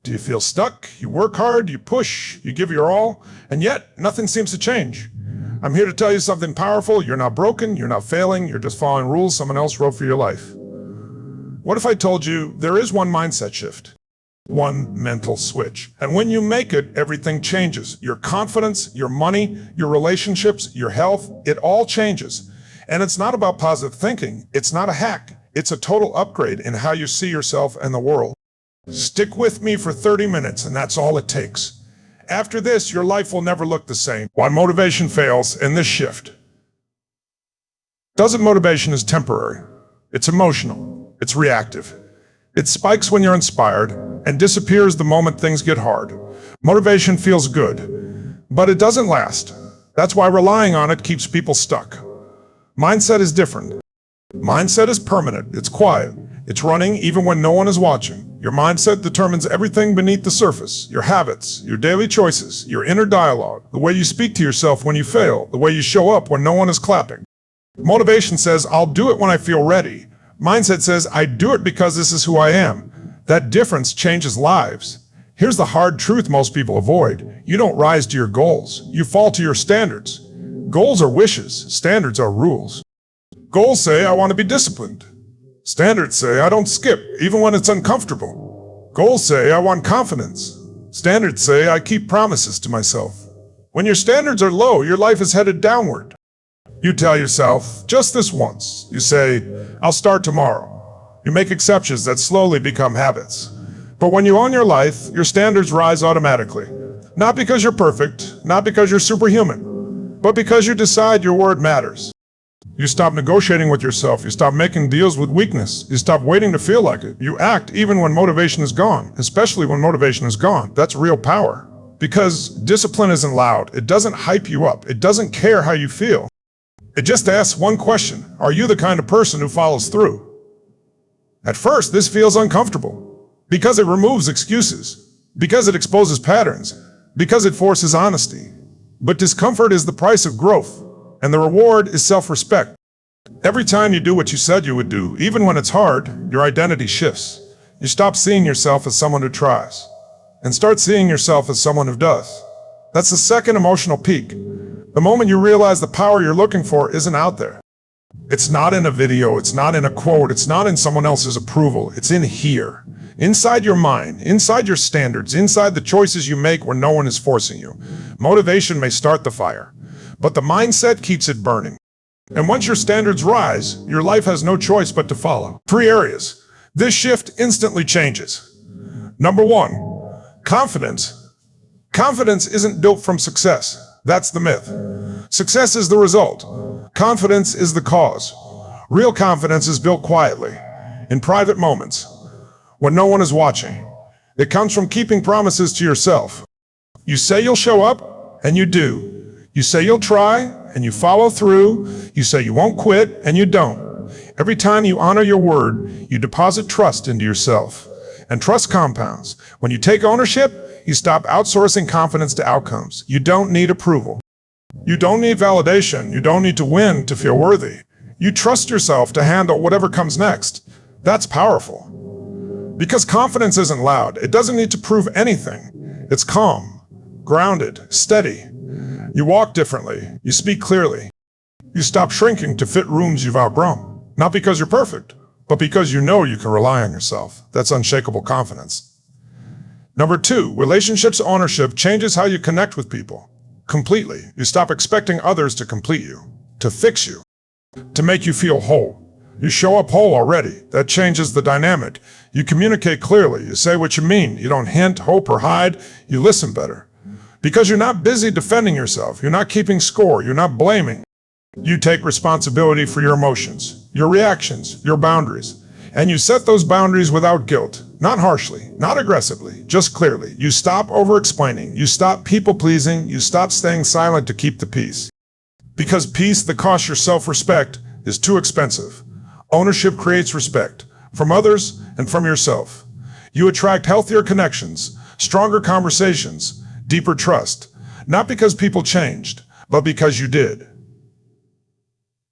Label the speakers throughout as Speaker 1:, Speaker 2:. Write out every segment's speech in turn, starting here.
Speaker 1: Do you feel stuck? You work hard, you push, you give your all, and yet nothing seems to change. I'm here to tell you something powerful. You're not broken, you're not failing, you're just following rules someone else wrote for your life. What if I told you there is one mindset shift? One mental switch. And when you make it, everything changes. Your confidence, your money, your relationships, your health, it all changes. And it's not about positive thinking. It's not a hack. It's a total upgrade in how you see yourself and the world. Stick with me for 30 minutes, and that's all it takes. After this, your life will never look the same. Why motivation fails in this shift. Doesn't motivation is temporary. It's emotional. It's reactive. It spikes when you're inspired and disappears the moment things get hard. Motivation feels good, but it doesn't last. That's why relying on it keeps people stuck. Mindset is different. Mindset is permanent. It's quiet. It's running even when no one is watching. Your mindset determines everything beneath the surface. Your habits, your daily choices, your inner dialogue, the way you speak to yourself when you fail, the way you show up when no one is clapping. Motivation says, I'll do it when I feel ready. Mindset says, I do it because this is who I am. That difference changes lives. Here's the hard truth most people avoid. You don't rise to your goals. You fall to your standards. Goals are wishes. Standards are rules. Goals say, I want to be disciplined. Standards say, I don't skip, even when it's uncomfortable. Goals say, I want confidence. Standards say, I keep promises to myself. When your standards are low, your life is headed downward. You tell yourself, just this once. You say, I'll start tomorrow. You make exceptions that slowly become habits. But when you own your life, your standards rise automatically. Not because you're perfect, not because you're superhuman, but because you decide your word matters. You stop negotiating with yourself. You stop making deals with weakness. You stop waiting to feel like it. You act even when motivation is gone, especially when motivation is gone. That's real power. Because discipline isn't loud. It doesn't hype you up. It doesn't care how you feel. It just asks one question. Are you the kind of person who follows through? At first, this feels uncomfortable because it removes excuses, because it exposes patterns, because it forces honesty. But discomfort is the price of growth. And the reward is self-respect. Every time you do what you said you would do, even when it's hard, your identity shifts. You stop seeing yourself as someone who tries, and start seeing yourself as someone who does. That's the second emotional peak. The moment you realize the power you're looking for isn't out there. It's not in a video, it's not in a quote, it's not in someone else's approval, it's in here. Inside your mind, inside your standards, inside the choices you make where no one is forcing you. Motivation may start the fire, but the mindset keeps it burning. And once your standards rise, your life has no choice but to follow. 3 areas. This shift instantly changes. Number 1, confidence. Confidence isn't built from success. That's the myth. Success is the result. Confidence is the cause. Real confidence is built quietly, in private moments, when no one is watching. It comes from keeping promises to yourself. You say you'll show up, and you do. You say you'll try, and you follow through. You say you won't quit, and you don't. Every time you honor your word, you deposit trust into yourself. And trust compounds. When you take ownership, you stop outsourcing confidence to outcomes. You don't need approval. You don't need validation. You don't need to win to feel worthy. You trust yourself to handle whatever comes next. That's powerful. Because confidence isn't loud. It doesn't need to prove anything. It's calm, grounded, steady. You walk differently. You speak clearly. You stop shrinking to fit rooms you've outgrown. Not because you're perfect, but because you know you can rely on yourself. That's unshakable confidence. Number 2, relationships ownership changes how you connect with people. Completely. You stop expecting others to complete you, to fix you, to make you feel whole. You show up whole already. That changes the dynamic. You communicate clearly. You say what you mean. You don't hint, hope, or hide. You listen better. Because you're not busy defending yourself. You're not keeping score. You're not blaming. You take responsibility for your emotions, your reactions, your boundaries. And you set those boundaries without guilt. Not harshly, not aggressively, just clearly. You stop over-explaining. You stop people-pleasing. You stop staying silent to keep the peace. Because peace that costs your self-respect is too expensive. Ownership creates respect from others and from yourself. You attract healthier connections, stronger conversations, deeper trust, not because people changed, but because you did.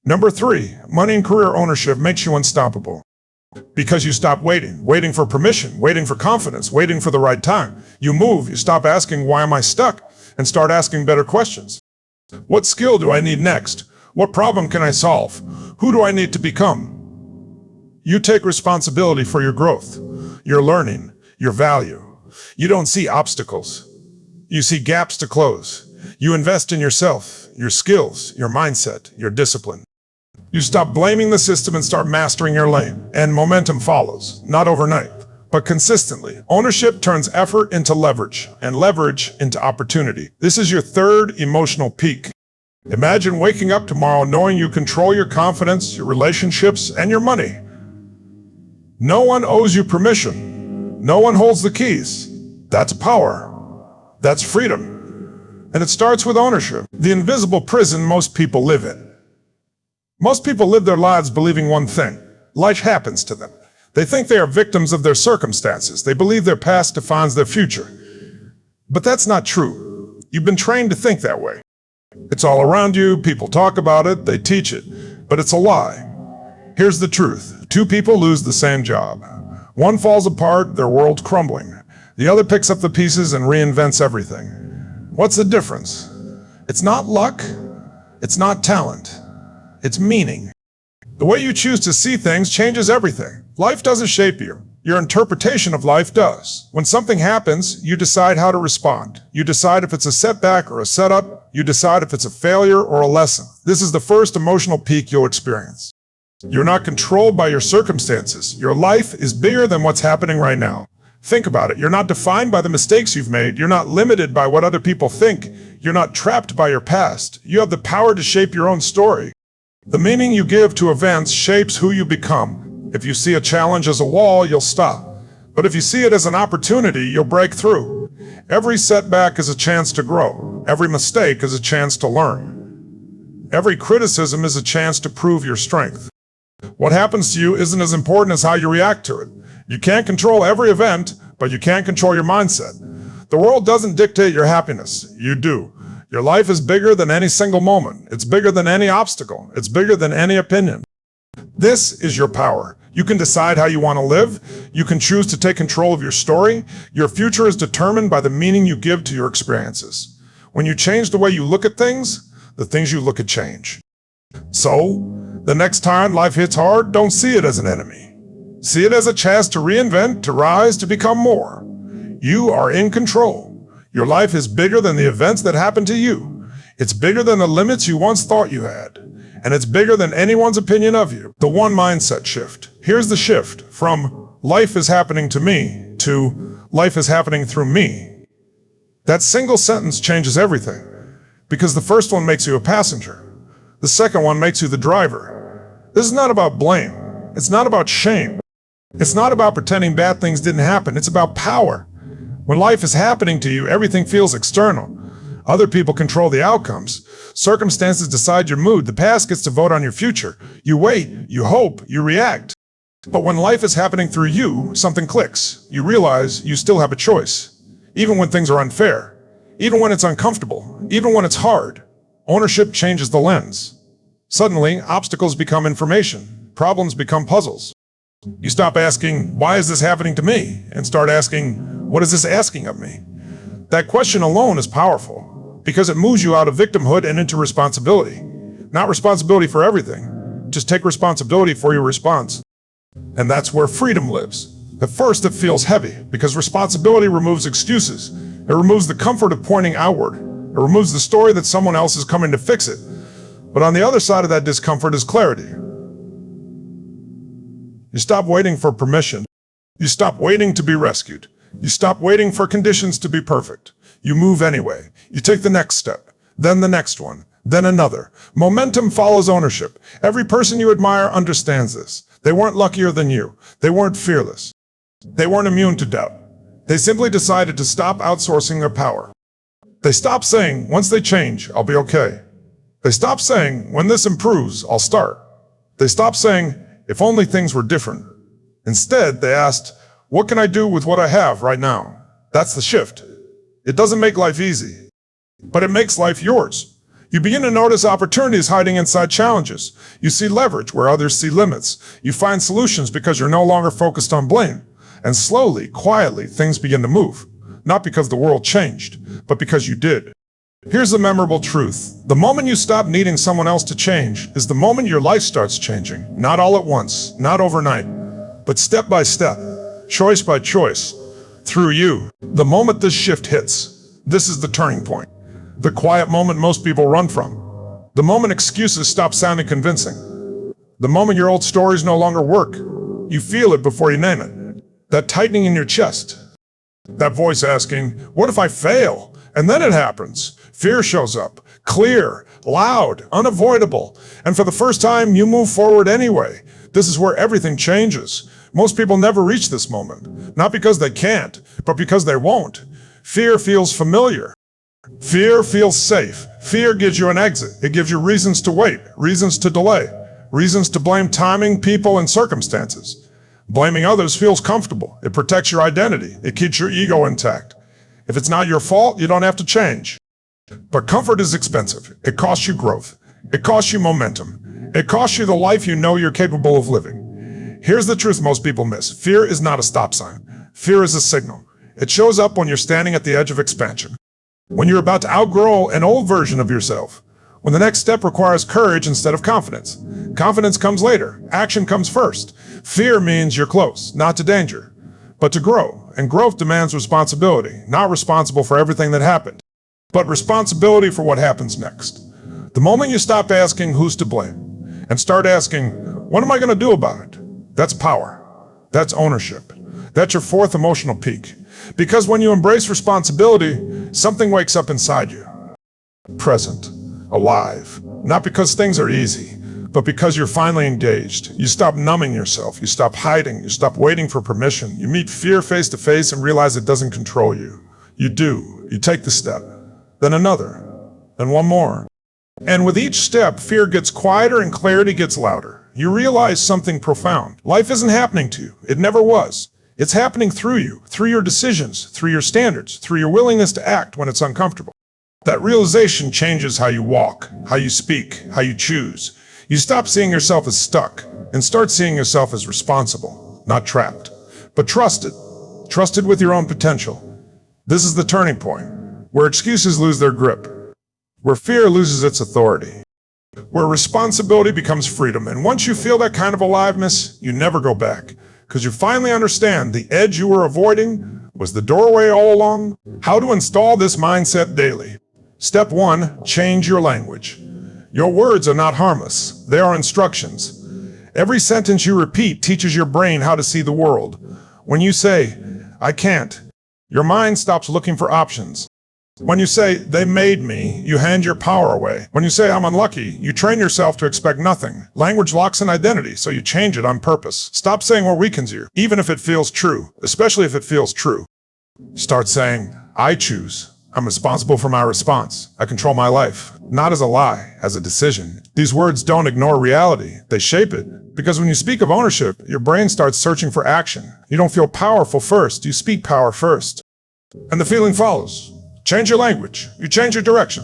Speaker 1: Number 3, money and career ownership makes you unstoppable. Because you stop waiting for permission, waiting for confidence, waiting for the right time. You move, you stop asking, why am I stuck? And start asking better questions. What skill do I need next? What problem can I solve? Who do I need to become? You take responsibility for your growth, your learning, your value. You don't see obstacles. You see gaps to close. You invest in yourself, your skills, your mindset, your discipline. You stop blaming the system and start mastering your lane, and momentum follows, not overnight, but consistently. Ownership turns effort into leverage, and leverage into opportunity. This is your third emotional peak. Imagine waking up tomorrow knowing you control your confidence, your relationships, and your money. No one owes you permission. No one holds the keys. That's power. That's freedom. And it starts with ownership, the invisible prison most people live in. Most people live their lives believing one thing: life happens to them. They think they are victims of their circumstances. They believe their past defines their future. But that's not true. You've been trained to think that way. It's all around you, people talk about it, they teach it, but it's a lie. Here's the truth. Two people lose the same job. One falls apart, their world's crumbling. The other picks up the pieces and reinvents everything. What's the difference? It's not luck, it's not talent. It's meaning. The way you choose to see things changes everything. Life doesn't shape you. Your interpretation of life does. When something happens, you decide how to respond. You decide if it's a setback or a setup. You decide if it's a failure or a lesson. This is the first emotional peak you'll experience. You're not controlled by your circumstances. Your life is bigger than what's happening right now. Think about it. You're not defined by the mistakes you've made. You're not limited by what other people think. You're not trapped by your past. You have the power to shape your own story. The meaning you give to events shapes who you become. If you see a challenge as a wall, you'll stop. But if you see it as an opportunity, you'll break through. Every setback is a chance to grow. Every mistake is a chance to learn. Every criticism is a chance to prove your strength. What happens to you isn't as important as how you react to it. You can't control every event, but you can control your mindset. The world doesn't dictate your happiness. You do. Your life is bigger than any single moment. It's bigger than any obstacle. It's bigger than any opinion. This is your power. You can decide how you want to live. You can choose to take control of your story. Your future is determined by the meaning you give to your experiences. When you change the way you look at things, the things you look at change. So, the next time life hits hard, don't see it as an enemy. See it as a chance to reinvent, to rise, to become more. You are in control. Your life is bigger than the events that happened to you. It's bigger than the limits you once thought you had. And it's bigger than anyone's opinion of you. The one mindset shift. Here's the shift from life is happening to me to life is happening through me. That single sentence changes everything. Because the first one makes you a passenger. The second one makes you the driver. This is not about blame. It's not about shame. It's not about pretending bad things didn't happen. It's about power. When life is happening to you, everything feels external. Other people control the outcomes. Circumstances decide your mood. The past gets to vote on your future. You wait, you hope, you react. But when life is happening through you, something clicks. You realize you still have a choice. Even when things are unfair. Even when it's uncomfortable. Even when it's hard. Ownership changes the lens. Suddenly, obstacles become information. Problems become puzzles. You stop asking, why is this happening to me? And start asking, what is this asking of me? That question alone is powerful because it moves you out of victimhood and into responsibility. Not responsibility for everything. Just take responsibility for your response. And that's where freedom lives. At first it feels heavy because responsibility removes excuses. It removes the comfort of pointing outward. It removes the story that someone else is coming to fix it. But on the other side of that discomfort is clarity. You stop waiting for permission. You stop waiting to be rescued. You stop waiting for conditions to be perfect. You move anyway. You take the next step, then the next one, then another. Momentum follows ownership. Every person you admire understands this. They weren't luckier than you. They weren't fearless. They weren't immune to doubt. They simply decided to stop outsourcing their power. They stopped saying, once they change, I'll be okay. They stopped saying, when this improves, I'll start. They stopped saying, if only things were different. Instead, they asked, what can I do with what I have right now? That's the shift. It doesn't make life easy, but it makes life yours. You begin to notice opportunities hiding inside challenges. You see leverage where others see limits. You find solutions because you're no longer focused on blame. And slowly, quietly, things begin to move. Not because the world changed, but because you did. Here's the memorable truth. The moment you stop needing someone else to change is the moment your life starts changing. Not all at once, not overnight, but step by step, choice by choice, through you. The moment this shift hits, this is the turning point. The quiet moment most people run from. The moment excuses stop sounding convincing. The moment your old stories no longer work. You feel it before you name it. That tightening in your chest. That voice asking, what if I fail? And then it happens. Fear shows up, clear, loud, unavoidable. And for the first time, you move forward anyway. This is where everything changes. Most people never reach this moment. Not because they can't, but because they won't. Fear feels familiar. Fear feels safe. Fear gives you an exit. It gives you reasons to wait, reasons to delay, reasons to blame timing, people, and circumstances. Blaming others feels comfortable. It protects your identity. It keeps your ego intact. If it's not your fault, you don't have to change. But comfort is expensive. It costs you growth. It costs you momentum. It costs you the life you know you're capable of living. Here's the truth most people miss. Fear is not a stop sign. Fear is a signal. It shows up when you're standing at the edge of expansion. When you're about to outgrow an old version of yourself. When the next step requires courage instead of confidence. Confidence comes later. Action comes first. Fear means you're close, not to danger, but to grow. And growth demands responsibility. Not responsible for everything that happened, but responsibility for what happens next. The moment you stop asking who's to blame and start asking, what am I going to do about it? That's power. That's ownership. That's your fourth emotional peak. Because when you embrace responsibility, something wakes up inside you. Present, alive. Not because things are easy, but because you're finally engaged. You stop numbing yourself. You stop hiding. You stop waiting for permission. You meet fear face to face and realize it doesn't control you. You do. You take the step. Then another, then one more. And with each step, fear gets quieter and clarity gets louder. You realize something profound. Life isn't happening to you. It never was. It's happening through you, through your decisions, through your standards, through your willingness to act when it's uncomfortable. That realization changes how you walk, how you speak, how you choose. You stop seeing yourself as stuck and start seeing yourself as responsible, not trapped, but trusted. Trusted with your own potential. This is the turning point. Where excuses lose their grip, where fear loses its authority, where responsibility becomes freedom. And once you feel that kind of aliveness, you never go back, because you finally understand the edge you were avoiding was the doorway all along. How to install this mindset daily. Step 1, change your language. Your words are not harmless. They are instructions. Every sentence you repeat teaches your brain how to see the world. When you say, I can't, your mind stops looking for options. When you say, they made me, you hand your power away. When you say, I'm unlucky, you train yourself to expect nothing. Language locks an identity, so you change it on purpose. Stop saying what weakens you, even if it feels true, especially if it feels true. Start saying, I choose. I'm responsible for my response. I control my life. Not as a lie, as a decision. These words don't ignore reality. They shape it. Because when you speak of ownership, your brain starts searching for action. You don't feel powerful first. You speak power first. And the feeling follows. Change your language. You change your direction.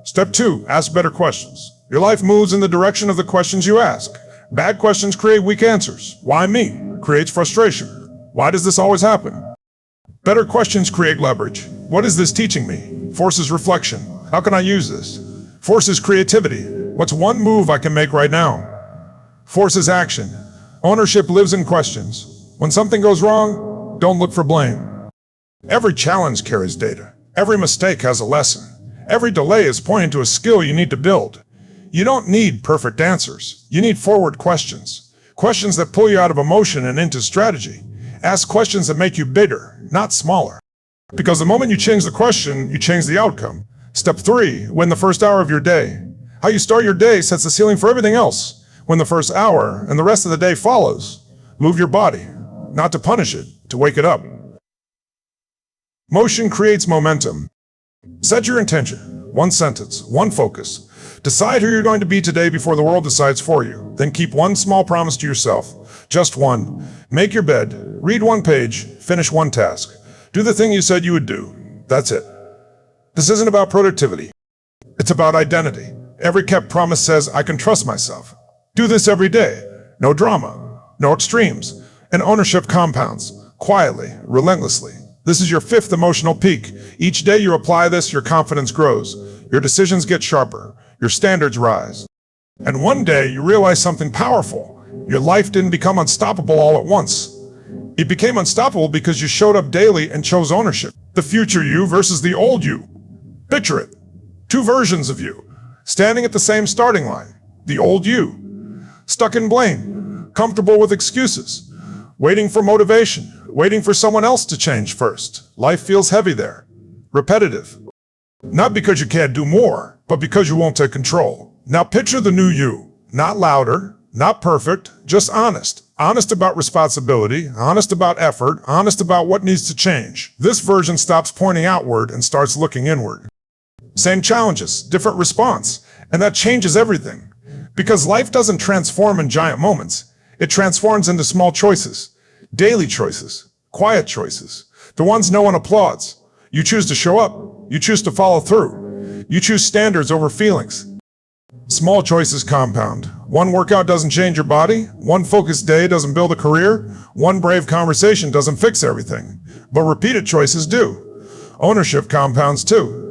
Speaker 1: Step 2, ask better questions. Your life moves in the direction of the questions you ask. Bad questions create weak answers. Why me? Creates frustration. Why does this always happen? Better questions create leverage. What is this teaching me? Forces reflection. How can I use this? Forces creativity. What's one move I can make right now? Forces action. Ownership lives in questions. When something goes wrong, don't look for blame. Every challenge carries data. Every mistake has a lesson. Every delay is pointing to a skill you need to build. You don't need perfect answers. You need forward questions. Questions that pull you out of emotion and into strategy. Ask questions that make you bigger, not smaller. Because the moment you change the question, you change the outcome. Step 3, win the first hour of your day. How you start your day sets the ceiling for everything else. Win the first hour, and the rest of the day follows. Move your body, not to punish it, to wake it up. Motion creates momentum. Set your intention. One sentence, one focus. Decide who you're going to be today before the world decides for you. Then keep one small promise to yourself. Just one. Make your bed. Read one page. Finish one task. Do the thing you said you would do. That's it. This isn't about productivity. It's It's about identity. Every kept promise says, I can trust myself. Do this every day. No drama, no extremes, and ownership compounds, quietly, relentlessly. This is your fifth emotional peak. Each day you apply this, your confidence grows. Your decisions get sharper. Your standards rise. And one day you realize something powerful. Your life didn't become unstoppable all at once. It became unstoppable because you showed up daily and chose ownership. The future you versus the old you. Picture it. Two versions of you, standing at the same starting line. The old you, stuck in blame, comfortable with excuses, waiting for motivation, waiting for someone else to change first. Life feels heavy there, repetitive. Not because you can't do more, but because you won't take control. Now picture the new you, not louder, not perfect, just honest. Honest about responsibility, honest about effort, honest about what needs to change. This version stops pointing outward and starts looking inward. Same challenges, different response, and that changes everything. Because life doesn't transform in giant moments. It transforms into small choices, daily choices, quiet choices, the ones no one applauds. You choose to show up. You choose to follow through. You choose standards over feelings. Small choices compound. One workout doesn't change your body. One focused day doesn't build a career. One brave conversation doesn't fix everything. But repeated choices do. Ownership compounds too.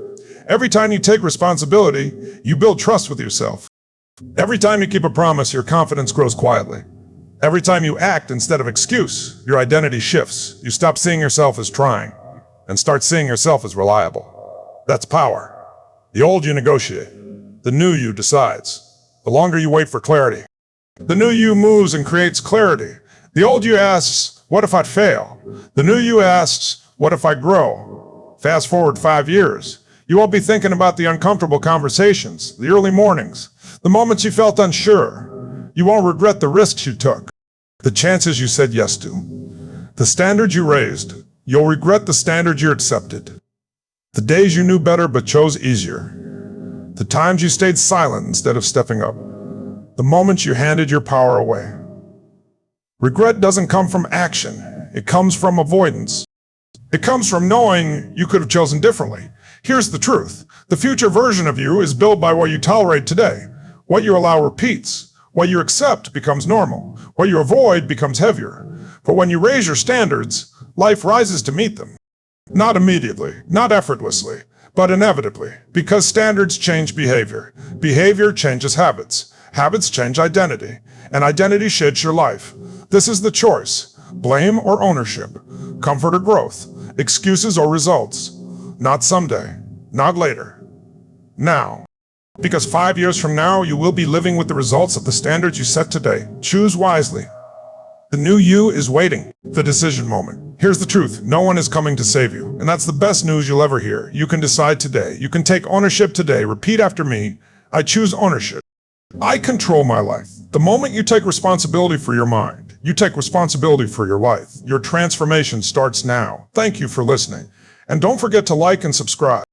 Speaker 1: Every time you take responsibility, you build trust with yourself. Every time you keep a promise, your confidence grows quietly. Every time you act instead of excuse, your identity shifts. You stop seeing yourself as trying and start seeing yourself as reliable. That's power. The old you negotiate. The new you decides. The longer you wait for clarity. The new you moves and creates clarity. The old you asks, what if I fail? The new you asks, what if I grow? Fast forward 5 years. You won't be thinking about the uncomfortable conversations, the early mornings, the moments you felt unsure. You won't regret the risks you took, the chances you said yes to, the standards you raised. You'll regret the standards you accepted, the days you knew better but chose easier, the times you stayed silent instead of stepping up, the moments you handed your power away. Regret doesn't come from action. It comes from avoidance. It comes from knowing you could have chosen differently. Here's the truth. The future version of you is built by what you tolerate today. What you allow repeats. What you accept becomes normal. What you avoid becomes heavier. But when you raise your standards, life rises to meet them. Not immediately, not effortlessly, but inevitably. Because standards change behavior. Behavior changes habits. Habits change identity. And identity shapes your life. This is the choice. Blame or ownership. Comfort or growth. Excuses or results. Not someday, not later, now. Because 5 years from now, you will be living with the results of the standards you set today. Choose wisely. The new you is waiting, the decision moment. Here's the truth, no one is coming to save you. And that's the best news you'll ever hear. You can decide today. You can take ownership today. Repeat after me. I choose ownership. I control my life. The moment you take responsibility for your mind, you take responsibility for your life. Your transformation starts now. Thank you for listening. And don't forget to like and subscribe.